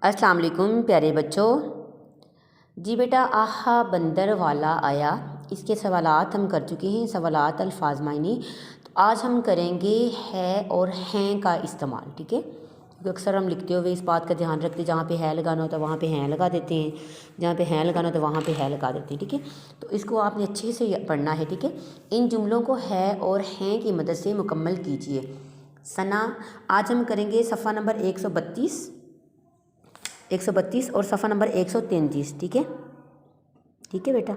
अस्सलाम वालेकुम प्यारे बच्चों। जी बेटा, आहा बंदर वाला आया, इसके सवालात हम कर चुके हैं। सवालात अल्फाज मायने। तो आज हम करेंगे है और हैं का इस्तेमाल। ठीक है, क्योंकि अक्सर हम लिखते हुए इस बात का ध्यान रखते हैं, जहाँ पे है लगाना होता है वहाँ पे हैं लगा देते हैं, जहाँ पे हैं लगाना होता है वहाँ पे है लगा देते हैं। ठीक है, तो इसको आपने अच्छे से पढ़ना है। ठीक है, इन जुमलों को है और हैं की मदद से मुकम्मल कीजिए। सना आज हम करेंगे सफ़ा नंबर 132 और सफ़ा नंबर 133। ठीक है, ठीक है बेटा।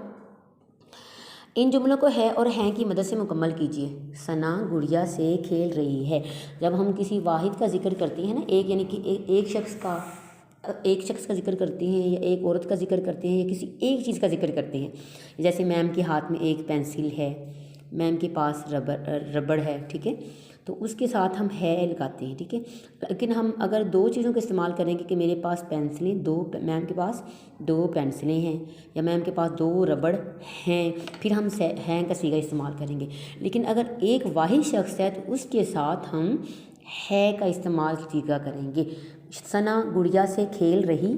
इन जुमलों को है और हैं की मदद से मुकम्मल कीजिए। सना गुड़िया से खेल रही है। जब हम किसी वाहिद का जिक्र करते हैं ना, एक यानी कि एक शख्स का जिक्र करते हैं, या एक औरत का जिक्र करते हैं, या किसी एक चीज़ का जिक्र करते हैं, जैसे मैम के हाथ में एक पेंसिल है, मैम के पास रबड़ है। ठीक है, तो उसके साथ हम है लगाते हैं। ठीक है, लेकिन हम अगर दो चीज़ों का इस्तेमाल करेंगे कि मेरे पास पेंसिलें दो, मैम के पास दो पेंसिलें हैं, या मैम के पास दो रबड़ हैं, फिर हम हैं का सीगा इस्तेमाल करेंगे। लेकिन अगर एक वाहिद शख्स है तो उसके साथ हम है का इस्तेमाल सीगा करेंगे। सना गुड़िया से खेल रही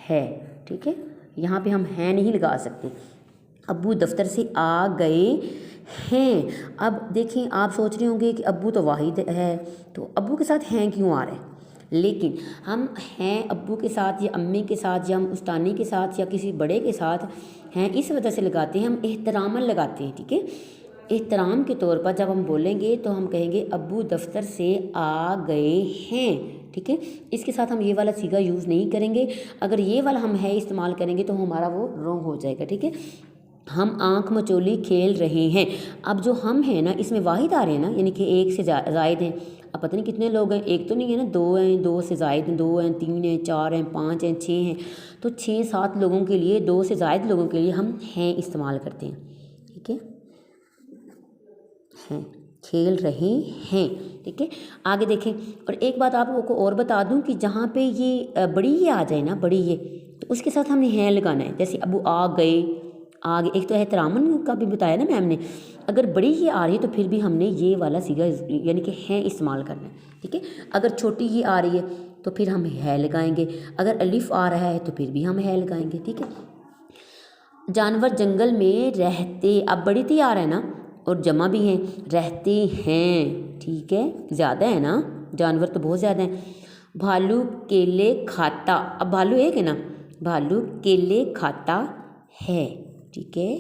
है। ठीक है, यहाँ पे हम है नहीं लगा सकते। अब्बू दफ्तर से आ गए हैं। अब देखें, आप सोच रहे होंगे कि अब्बू तो वाहिद है, तो अब्बू के साथ हैं क्यों आ रहे हैं? लेकिन हम हैं अब्बू के साथ या अम्मी के साथ या हम उस्तानी के साथ या किसी बड़े के साथ हैं इस वजह से लगाते हैं, हम एहतरामन लगाते हैं। ठीक है, एहतराम के तौर पर जब हम बोलेंगे तो हम कहेंगे अब्बू दफ्तर से आ गए हैं। ठीक है, इसके साथ हम ये वाला सीगा यूज़ नहीं करेंगे। अगर ये वाला हम है इस्तेमाल करेंगे तो हमारा वो रॉन्ग हो जाएगा। ठीक है, हम आँख मचोली खेल रहे हैं। अब जो हम हैं ना, इसमें वाहिद आ रहे हैं ना, यानी कि एक से ज़ायद हैं। अब पता नहीं कितने लोग हैं, एक तो नहीं है ना, दो हैं, दो से ज़ायद हैं, दो हैं, तीन हैं, चार हैं, पाँच हैं, छः हैं। तो 6-7 लोगों के लिए, दो से ज़ायद लोगों के लिए हम हैं इस्तेमाल करते हैं। ठीक है, हैं खेल रहे हैं। ठीक है, आगे देखें। और एक बात आपको और बता दूं कि जहाँ पे ये बड़ी ये आ जाए ना, बड़ी ये, तो उसके साथ हमने हैं लगाना है। जैसे अबू आ गए, आगे एक तो एहतरामन का भी बताया ना मैम ने। अगर बड़ी ये आ रही है तो फिर भी हमने ये वाला सीगा यानी कि हैं इस्तेमाल करना है। ठीक है, अगर छोटी ये आ रही है तो फिर हम है लगाएंगे। अगर अलिफ आ रहा है तो फिर भी हम है लगाएंगे। ठीक है, जानवर जंगल में रहते, अब बड़ी ती आ रहा है ना, और जमा भी हैं, रहते हैं। ठीक है, ज़्यादा है ना, जानवर तो बहुत ज़्यादा हैं। भालू केले खाता, अब भालू एक है ना, भालू केले खाता है। ठीक है।